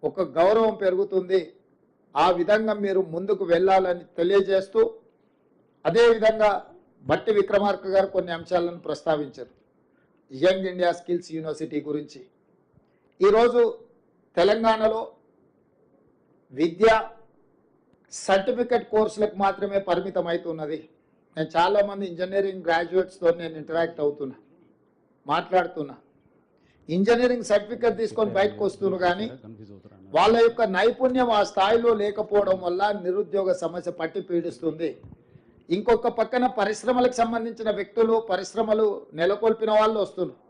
ఒక గౌరవం పెరుగుతుంది. ఆ విధంగా మీరు ముందుకు వెళ్ళాలని తెలియజేస్తూ, అదేవిధంగా భట్టి విక్రమార్క గారు కొన్ని అంశాలను ప్రస్తావించారు. యంగ్ ఇండియా స్కిల్స్ యూనివర్సిటీ గురించి. ఈరోజు తెలంగాణలో విద్య సర్టిఫికెట్ కోర్సులకు మాత్రమే పరిమితం అవుతున్నది. నేను చాలామంది ఇంజనీరింగ్ గ్రాడ్యుయేట్స్తో నేను ఇంటరాక్ట్ అవుతున్నా, మాట్లాడుతున్నా. ఇంజనీరింగ్ సర్టిఫికెట్ తీసుకొని బయటకు వస్తున్నారు, కానీ వాళ్ళ యొక్క నైపుణ్యం ఆ స్థాయిలో లేకపోవడం వల్ల నిరుద్యోగ సమస్య పట్టి పీడిస్తుంది. ఇంకొక పక్కన పరిశ్రమలకు సంబంధించిన వ్యక్తులు, పరిశ్రమలు నెలకొల్పిన వాళ్ళు వస్తున్నారు.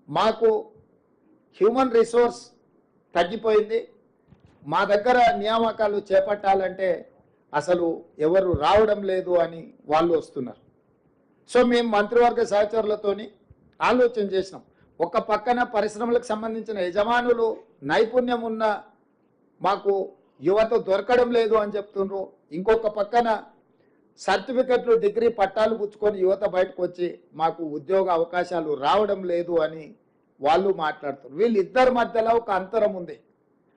మాకు హ్యూమన్ రిసోర్స్ తగ్గిపోయింది, మా దగ్గర నియామకాలు చేపట్టాలంటే అసలు ఎవరు రావడం లేదు అని వాళ్ళు వస్తున్నారు. సో మేము మంత్రివర్గ సహచరులతోని ఆలోచన చేసినాం. ఒక పక్కన పరిశ్రమలకు సంబంధించిన యజమానులు నైపుణ్యం ఉన్న మాకు యువత దొరకడం లేదు అని చెప్తున్నారు. ఇంకొక పక్కన సర్టిఫికెట్లు, డిగ్రీ పట్టాలు పుచ్చుకొని యువత బయటకు వచ్చి మాకు ఉద్యోగ అవకాశాలు రావడం లేదు అని వాళ్ళు మాట్లాడుతున్నారు. వీళ్ళిద్దరి మధ్యలో ఒక అంతరం ఉంది,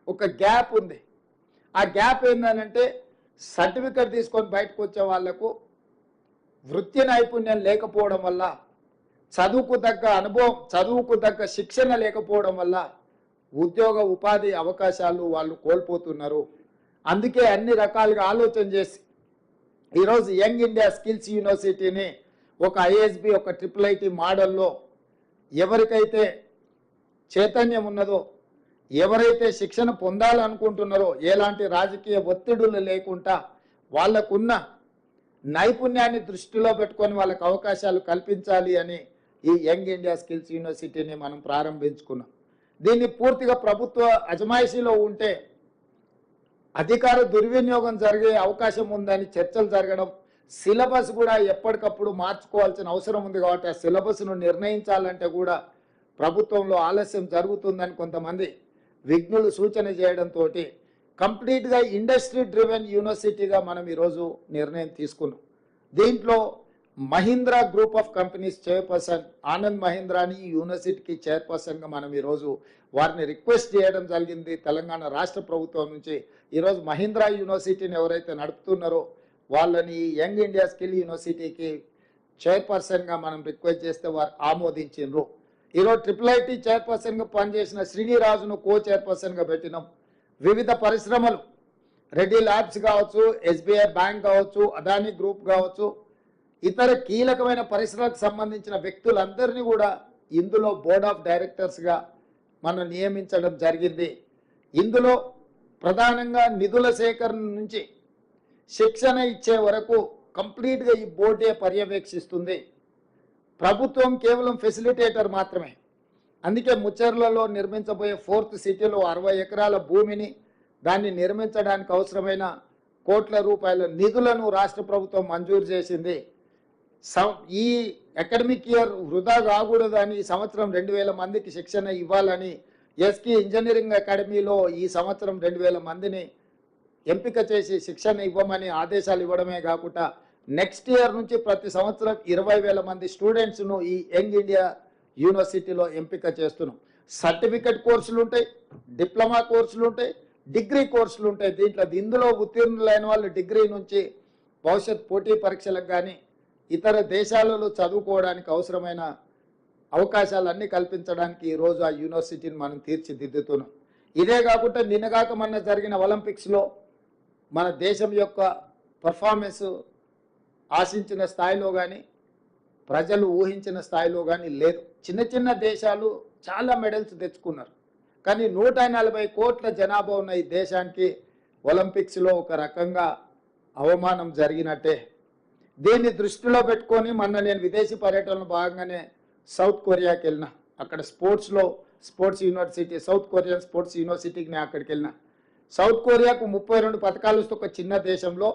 ఒక గ్యాప్ ఉంది. ఆ గ్యాప్ ఏంటంటే సర్టిఫికెట్ తీసుకొని బయటకు వచ్చే వాళ్లకు వృత్తి నైపుణ్యం లేకపోవడం వల్ల, చదువుకు తగ్గ అనుభవం, చదువుకు తగ్గ శిక్షణ లేకపోవడం వల్ల ఉద్యోగ ఉపాధి అవకాశాలు వాళ్ళు కోల్పోతున్నారు. అందుకే అన్ని రకాలుగా ఆలోచన చేసి ఈరోజు యంగ్ ఇండియా స్కిల్స్ యూనివర్సిటీని ఒక ఐఎస్బి, ఒక IIIT మోడల్లో ఎవరికైతే చైతన్యం ఉన్నదో, ఎవరైతే శిక్షణ పొందాలనుకుంటున్నారో, ఎలాంటి రాజకీయ ఒత్తిడులు లేకుండా వాళ్ళకున్న నైపుణ్యాన్ని దృష్టిలో పెట్టుకొని వాళ్ళకు అవకాశాలు కల్పించాలి అని ఈ యంగ్ ఇండియా స్కిల్స్ యూనివర్సిటీని మనం ప్రారంభించుకున్నాం. దీన్ని పూర్తిగా ప్రభుత్వ అజమాయిషీలో ఉంటే అధికార దుర్వినియోగం జరిగే అవకాశం ఉందని చర్చలు జరగడం, సిలబస్ కూడా ఎప్పటికప్పుడు మార్చుకోవాల్సిన అవసరం ఉంది. కాబట్టి ఆ సిలబస్ను నిర్ణయించాలంటే కూడా ప్రభుత్వంలో ఆలస్యం జరుగుతుందని కొంతమంది విఘ్నులు సూచన చేయడంతో కంప్లీట్గా ఇండస్ట్రీ డ్రివెన్ యూనివర్సిటీగా మనం ఈరోజు నిర్ణయం తీసుకున్నాం. దీంట్లో Mahindra group of companies chairperson Anand మహీంద్రాని ఈ యూనివర్సిటీకి చైర్పర్సన్గా మనం ఈరోజు వారిని రిక్వెస్ట్ చేయడం జరిగింది. తెలంగాణ రాష్ట్ర ప్రభుత్వం నుంచి ఈరోజు మహీంద్రా యూనివర్సిటీని ఎవరైతే నడుపుతున్నారో వాళ్ళని యంగ్ ఇండియా స్కిల్ యూనివర్సిటీకి చైర్పర్సన్గా మనం రిక్వెస్ట్ చేస్తే వారు ఆమోదించారు. ఈరోజు IIIT చైర్పర్సన్గా పనిచేసిన శ్రీనిరాజును కో చైర్పర్సన్గా పెట్టినాం. వివిధ పరిశ్రమలు, రెడ్డి ల్యాబ్స్ కావచ్చు, SBI బ్యాంక్ కావచ్చు, అదానీ గ్రూప్ కావచ్చు, ఇతర కీలకమైన పరిశ్రమలకు సంబంధించిన వ్యక్తులందరినీ కూడా ఇందులో బోర్డ్ ఆఫ్ డైరెక్టర్స్గా మనం నియమించడం జరిగింది. ఇందులో ప్రధానంగా నిధుల సేకరణ నుంచి శిక్షణ ఇచ్చే వరకు కంప్లీట్గా ఈ బోర్డే పర్యవేక్షిస్తుంది. ప్రభుత్వం కేవలం ఫెసిలిటేటర్ మాత్రమే. అందుకే ముచ్చర్లలో నిర్మించబోయే 4th సిటీలో 60 ఎకరాల భూమిని, దాన్ని నిర్మించడానికి అవసరమైన కోట్ల రూపాయల నిధులను రాష్ట్ర ప్రభుత్వం మంజూరు చేసింది. ఈ అకాడమిక్ ఇయర్ వృధా కాకూడదని ఈ సంవత్సరం 2000 మందికి శిక్షణ ఇవ్వాలని ఎస్కి ఇంజనీరింగ్ అకాడమీలో ఈ సంవత్సరం 2000 మందిని ఎంపిక చేసి శిక్షణ ఇవ్వమని ఆదేశాలు ఇవ్వడమే కాకుండా నెక్స్ట్ ఇయర్ నుంచి ప్రతి సంవత్సరం 20,000 మంది స్టూడెంట్స్ను ఈ యంగ్ ఇండియా యూనివర్సిటీలో ఎంపిక చేస్తున్నాం. సర్టిఫికెట్ కోర్సులు ఉంటాయి, డిప్లొమా కోర్సులు ఉంటాయి, డిగ్రీ కోర్సులు ఉంటాయి. ఇందులో ఉత్తీర్ణులైన వాళ్ళు డిగ్రీ నుంచి భవిష్యత్ పోటీ పరీక్షలకు కానీ ఇతర దేశాలలో చదువుకోవడానికి అవసరమైన అవకాశాలన్నీ కల్పించడానికి ఈరోజు ఆ యూనివర్సిటీని మనం తీర్చిదిద్దుతున్నాం. ఇదే కాకుండా నిన్నగాక మొన్న జరిగిన ఒలింపిక్స్లో మన దేశం యొక్క పర్ఫార్మెన్స్ ఆశించిన స్థాయిలో కానీ ప్రజలు ఊహించిన స్థాయిలో కానీ లేదు. చిన్న చిన్న దేశాలు చాలా మెడల్స్ తెచ్చుకున్నారు, కానీ 140 కోట్ల జనాభా ఉన్న ఈ దేశానికి ఒలింపిక్స్లో ఒక రకంగా అవమానం జరిగినట్టే. దీన్ని దృష్టిలో పెట్టుకొని మొన్న నేను విదేశీ పర్యటనలో భాగంగానే సౌత్ కొరియాకి వెళ్ళిన. అక్కడ sports university, south Korean sports యూనివర్సిటీకి నేను అక్కడికి వెళ్ళిన. సౌత్ కొరియాకు 32 పథకాలు వస్తే ఒక చిన్న దేశంలో